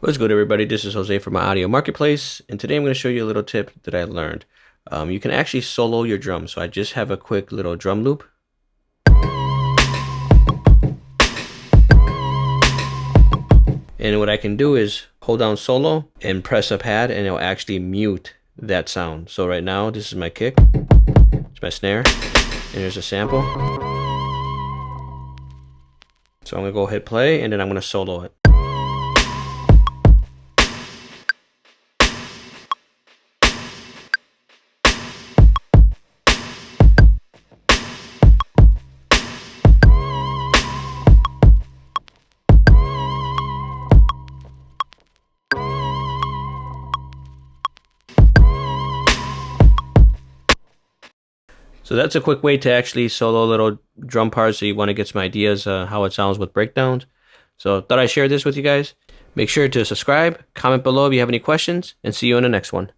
What's good, everybody? This is Jose from my audio marketplace, and today I'm going to show you a little tip that I learned. You can actually solo your drum. So I just have a quick little drum loop. And what I can do is hold down solo and press a pad, and it'll actually mute that sound. So right now, this is my kick, it's my snare, and there's a sample. So I'm going to go hit play, and then I'm going to solo it. So that's a quick way to actually solo little drum parts so you want to get some ideas how it sounds with breakdowns. So thought I'd share this with you guys. Make sure to subscribe, comment below if you have any questions, and see you in the next one.